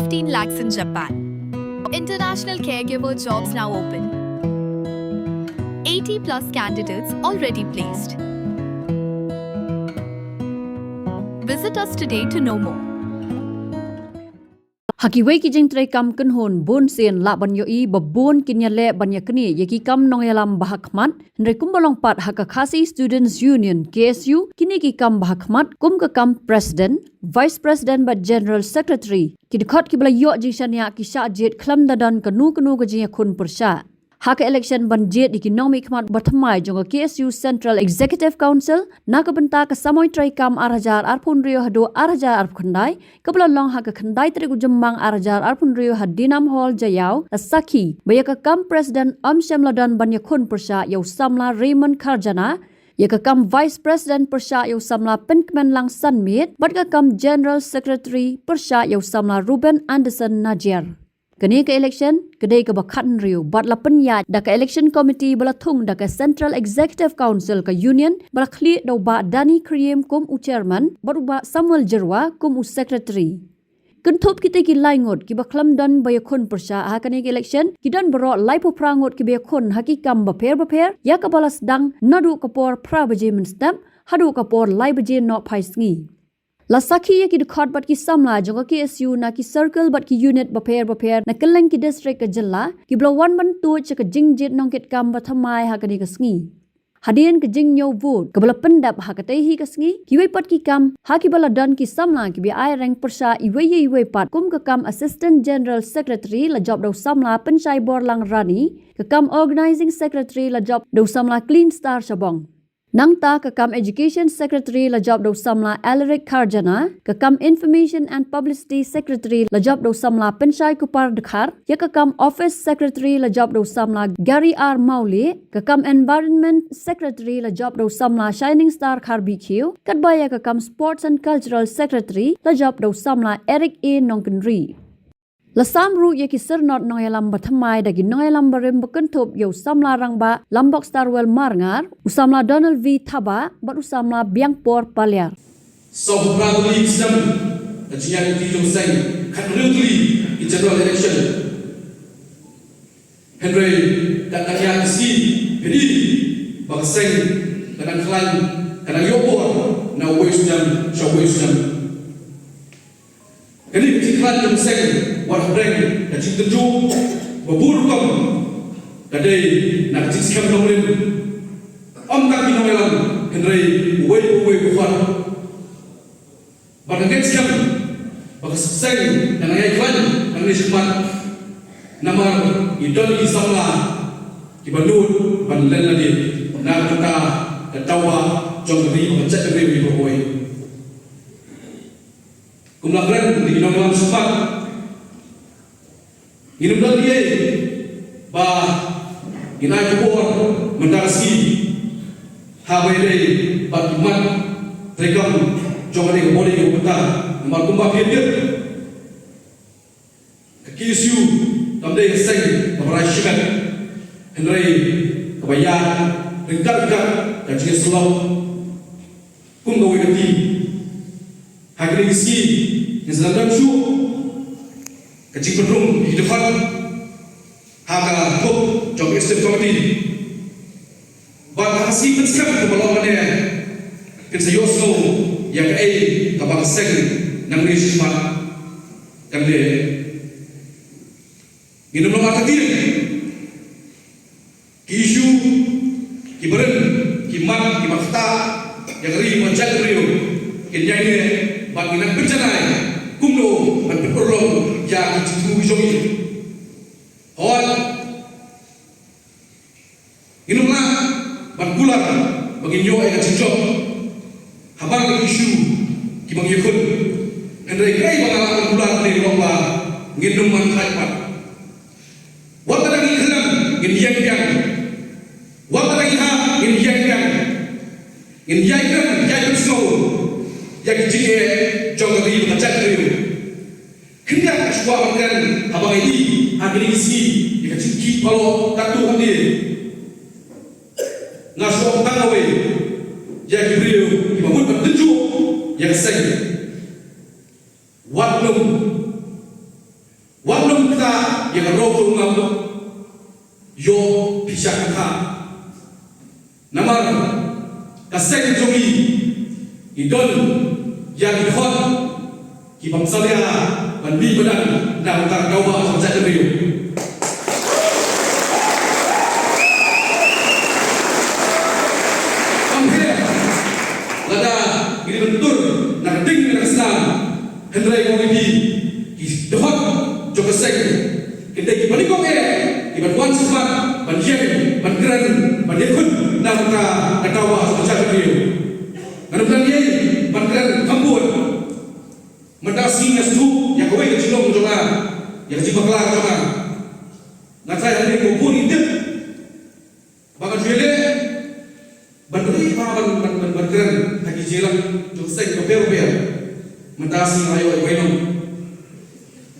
15 lakhs in Japan. International caregiver jobs now open. 80 plus candidates already placed. Visit us today to know more. Hakiway ki jeng tray kam kan hon bon sen la ban yo i babon kinya le ban ya kni yeki kam nong yalam bahakmat nre kumbalong pat hakakasi Students Union KSU kini ki kam bahakmat kum ka kam president vice president but general secretary ki dikhot ki bla yo jing shania ki sha jet khlam dadan kanu ka jing khun pursha haka election ban jet ki nong mi khmat bathamai jong KSU Central Executive Council na ka banta ka samoy tray kam arhajar arpun rio hado arhajar arp khandai kabla long haka khandai tre gu jemmang arhajar arpun rio hadinam hall jayau asaki bayaka kam president shamladan ban yakhun pursha yau samla Raymond Karjana yaka kam vice president pursha yau samla Pinkman lang sanmit batka kam general secretary pursha yau samla Ruben Anderson Najiar kini ke election kedai ke bakhan riu bat la penya da ka election committee bala thung da ka Central Executive Council ka union bala khli do ba Dani Kriem kum u chairman baru ba Samuel Jerwa kum u secretary kenthop kita ki laingot ki baklam dan bayakhon persha ha kani ke election ki dan bro laipo prangot ki bayakhon hakikam ba pher ya ka balas dang nadu kapor prabaje minstam hadu kapor laibaje no phaisngi la sakhi ki dikhot bat ki samla jonga KSU na ki circle bat ki unit ba pher na keleng ki district ka jilla ki blo wan ban tu chaka jingjit nong ket kam ba thamai ha kani ka sngi hadien ka jing yo vote ka bla pendap ha ka tai hi ka sngi ki wei pat ki kam ha ki bala dan ki samla ki bi ai rank persha iwei pat kum ka kam assistant general secretary la job do samla penchai bor lang rani ka kam organizing secretary la job do samla clean star shabong Nangta ka kam education secretary la job do samla Alaric Karjana ka kam information and publicity secretary la job do samla Penshai Kupar Dakhar ya ka kam office secretary la job do samla Gary R Mauli ka kam environment secretary la job do samla Shining Star Kharbikhiu katbaya ka kam sports and cultural secretary la job do samla Eric A Nongkenri La samru ye ki sernot noyalam bathamai dagi noyalam barem bekentup yo samla rangba lambok starwell marngar usamla Donald V Thaba bat usamla Biangpor Palyar so proudly some ajian di dosai khatulli in general election Henry kakaya si bedi bakseng kanan klan kanan yopor na wisdom show wisdom kali iklan yang seng war breng da jing tenju babur kam kadai nak jing skam nonglen tak binoelan henry uwe kuat barangket skam bagas seng dan ayat iklan yang ni semat nama idol islamla di Bandung banlen lagi nak kita ketawa jom beri mengecek beri berboy kumlah breng di dalam sempat Inum dan dia bah inai kubur mendarasi habai bat iman regam jomane boleh yo beta nomor kumba dia KSU tamde seng berasyikan Henry kebayaan dekat kaji slow kum gawe gati hakni isi Islam syu kecik pedung di depan haka kop jom estem committee ban hasi penskap ke balongannya kita yosno yang kabang seng nang ni simat kan dia minum mata dir isu kiberen kimat kimakta yang ri macam rio kinya ini ban minang berjanai kumdo ban berolong ya itu jogi hon inumna ban bulan bagi nyo ay kacicok habang isu kibang yakun Henry Gray bang bulan ni lomba nginum man khaipat wala lagi khalam ngin yang wala lagi ha ngin yang snow yang jige jogari macam itu kena aswa makan abang ini agni isi dikaciki kalau tatu handi ngaswa tangawe ya kibriu dibangun bertuju yang seng wadlum kita yang roh ngam yo pisah ka namar kaseng jogi idon yang dihot ki bangsalia ban bi badan dan tak dawa sampai demiu lada ini bentur nak ding nak Islam hendrai kau ini ki dohot jok sek kita ki balik kau ki ban sifat ban yen ban geran ban yakun nak katawa macam dia kerana dia ban geran kambut mendasi ngestu yang kau ke cilong joga yang jibaklah joga nak saya hari kumpul itu bagan jele banduri ban geran lagi jelang jok sek koper mendasi ayo ayo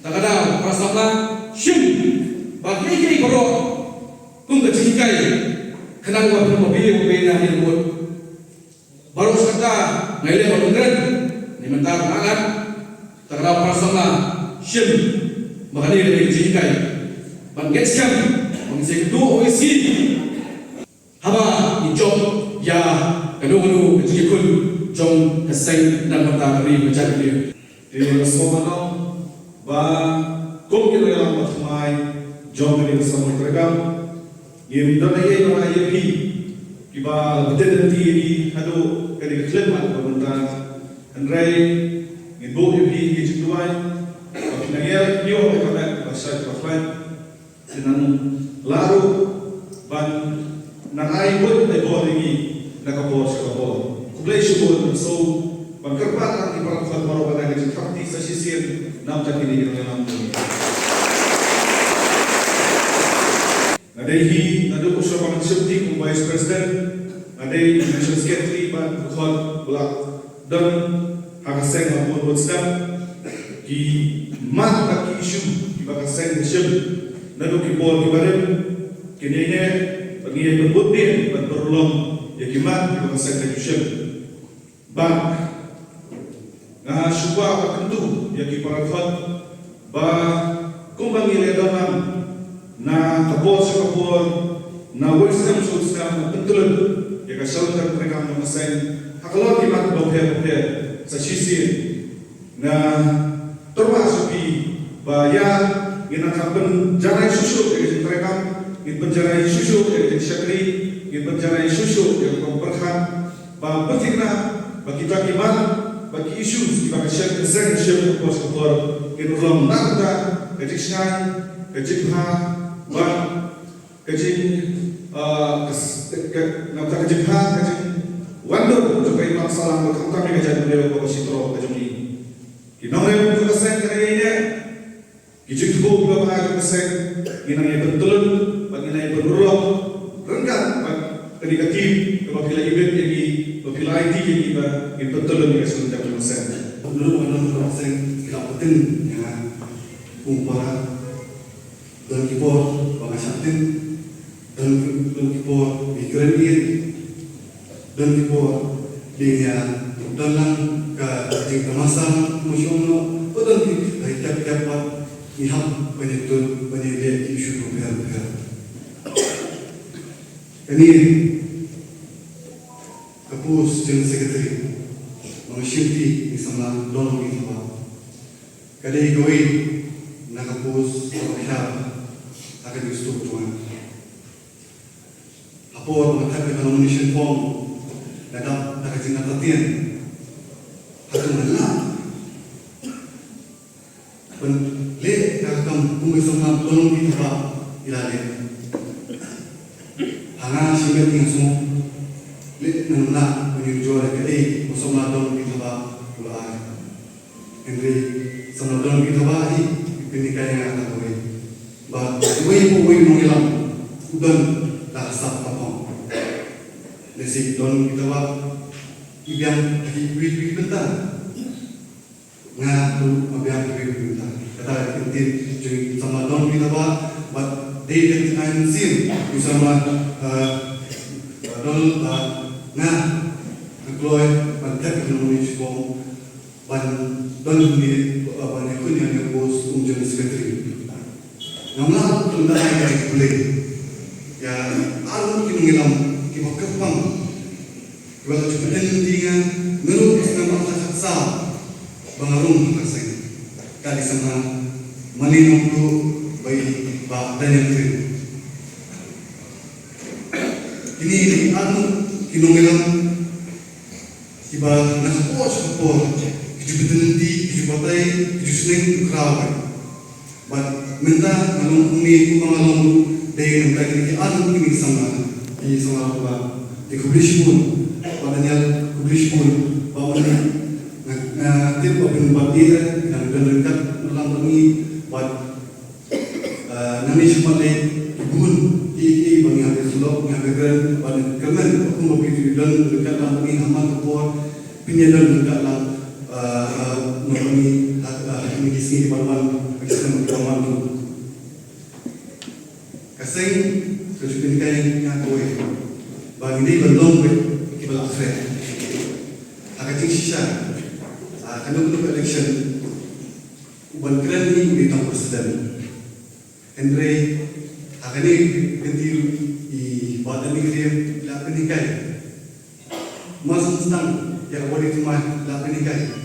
tak ada prasangka shim bagi kiri korok kung kecikai kenang wabin mobil na hirmut baru sekata ngaile balungren ni mentar angat tak ada prasangka shim bagi kiri kecikai bangget skam mengisi kedua OSC haba ijom ya kanu kecikun jom keseng dan matahari macam dia. Di Rasulullah ba kum kita yang matmai jom ini bersama mereka. Yang dona ye dona ye pi kiba betul diri hadu kali klaim atau pemerintah andrai ibu ye pi ye jutuai tapi naya yo mereka bahasa Afgan dengan lalu ban narai pun ibu ini nak kapor sekapor. Kulai syukur so bangkerpat di para khutbah pada kita fakti sesisir nam tak ini kita nam ini. Nadaihi nadu usul pembentuk Vice President, nadai National Secretary ban khut belak dan hakaseng maupun bersam di mat bagi isu di bakaseng isu nadu kipol di badan kini ini bagi yang berbudi ban berulung ya kimat di bakaseng isu ban na syukur apa tentu ya para khot ba kumbang ile dalam na kapor na wisdom susam betul ya kasal kan mereka mengasai kalau kimat bohir sa sisi na termasuk di ba ya ina kapan jarai susu ya mereka in penjarai susu ya syakri in penjarai susu ya komperhan ba pentingna bagi kita kiman, bagi isu bagi syarikat Islam syarikat kuasa kita dalam nada kecik sengai, kecik ha, ban kecik nafta kecik ha, kecik wando juga imam salam berkata kami kajian beliau bawa sitro kajian ini. Kita orang juga sen kerana ini, kecik tu juga bahagia sen, kita yang betul, bagi yang berulang, renggan, ketika apabila event ini apabila IT ini betul ni kesulitan dalam sen. Dulu dalam sen kita penting dengan umpara dan keyboard bagi santin dan keyboard mikron ini dan keyboard dia dalam ke masa musim no betul ni tiap-tiap iham penyetul penyedia isu berber. Ini kapus General Secretary mengisyti di sana lorong itu kadai goi nak kapus orang akan distrukturan apor mengatakan nomination form dalam nak jengat latihan akan menang pen le akan bumi sama lorong itu ilalim hanga singat yang semua let nana menyuruh kadai musuh dong kita pulang Henry sama dong kita bahi pernikahan yang akan boleh bah wei mengilam dan dah sah apa nasi dong kita bah ibiang di bentar ngatu ibiang di bentar kata inti jadi sama dong kita bah day dan sim bersama dol nah employ banyak ekonomi form ban don ni apa ni kun yang bos General Secretary Ngamla tunda ay kay kulay. Ya alam kinungilam kibakapang. Wala cuman tinga menurut nama saksa bangarung kasay. Kali sama maninong tu bayi bak dan yang tu. Ini alam kinungilam kiba nakapos kijubitanti kijubatay kijuseneng krawe. But minta ngalong kumi kumangalong dahil minta kini alam kini sama di sama apa di publish pun padanya publish pun bawa ni tip open batir dan dekat dalam ini buat nami cuma le ibun di bagi habis sulok yang beran pada kerman aku mau pergi dan dekat dalam ini aman kepor pinjaman dekat dalam nami ini sini baruan Islam kawan tu, kasih kejutan yang kau bagi ni belum kita akhir. Agak tinggi sisa, kalau untuk election, bukan keren ni di tahun presiden. Andre, agak ni penting di badan ni dia lakukan nikai. Masuk tentang yang boleh cuma lakukan nikai.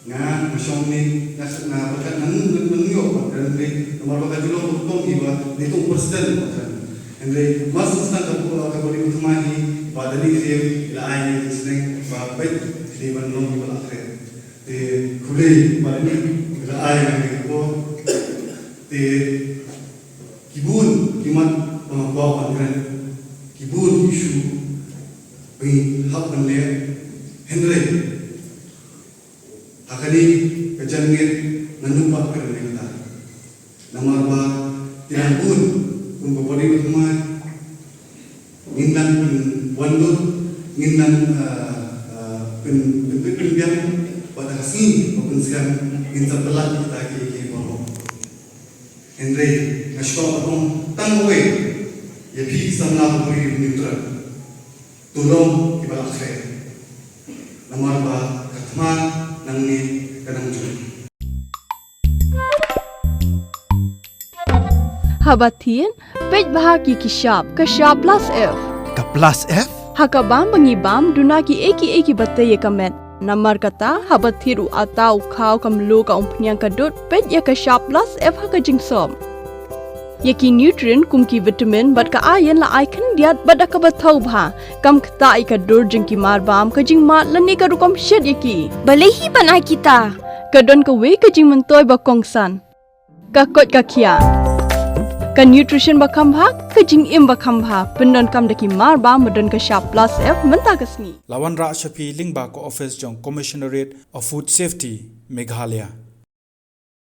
Nga masyong ni na bakat nangyok dan di nomor bakat dulu untuk iba ditong presiden and mas stand up kabali utmahi pada ni dia lain isneng babet di bandung iba akhir di kulay pada ni lain ko di kibun kimat pengbawa panggilan kibun isu bagi hak penleh Henry akali kejangit nanumpak kerana kita. Nama apa tidak pun memberi rumah ngindan pun wandut ngindan penbiang pada hasil maupun siang ngindan telat kita ke bawah. Henry ngasih aku tangwe ya bisa nak beri neutral tolong kita akhir. Nama apa katman nangni kadang jum. Habatin, pej bahagi kishab plus F. Ka plus F? Hakabam bangibam dunaki eki batay kamet. Namar kata habathiru atau kau kamlu ka umpnyang kadut pej ya kishab plus F hakajingsom. Yaki nutrient kumki vitamin bat ka ayan la icon diat bat ka bathau bha kam kta ka dur jingki marbam ka jing mat lani ka rukom shed yaki balehi banai kita kadon ka we ka jing mentoy ba kongsan ka kot ka khia ka nutrition ba kham bha ka jing im ba kham bha pendon kam daki marbam madon ka sharp plus F menta kasni Lawan Ra Shafi Lingba ko office jong Commissionerate of Food Safety Meghalaya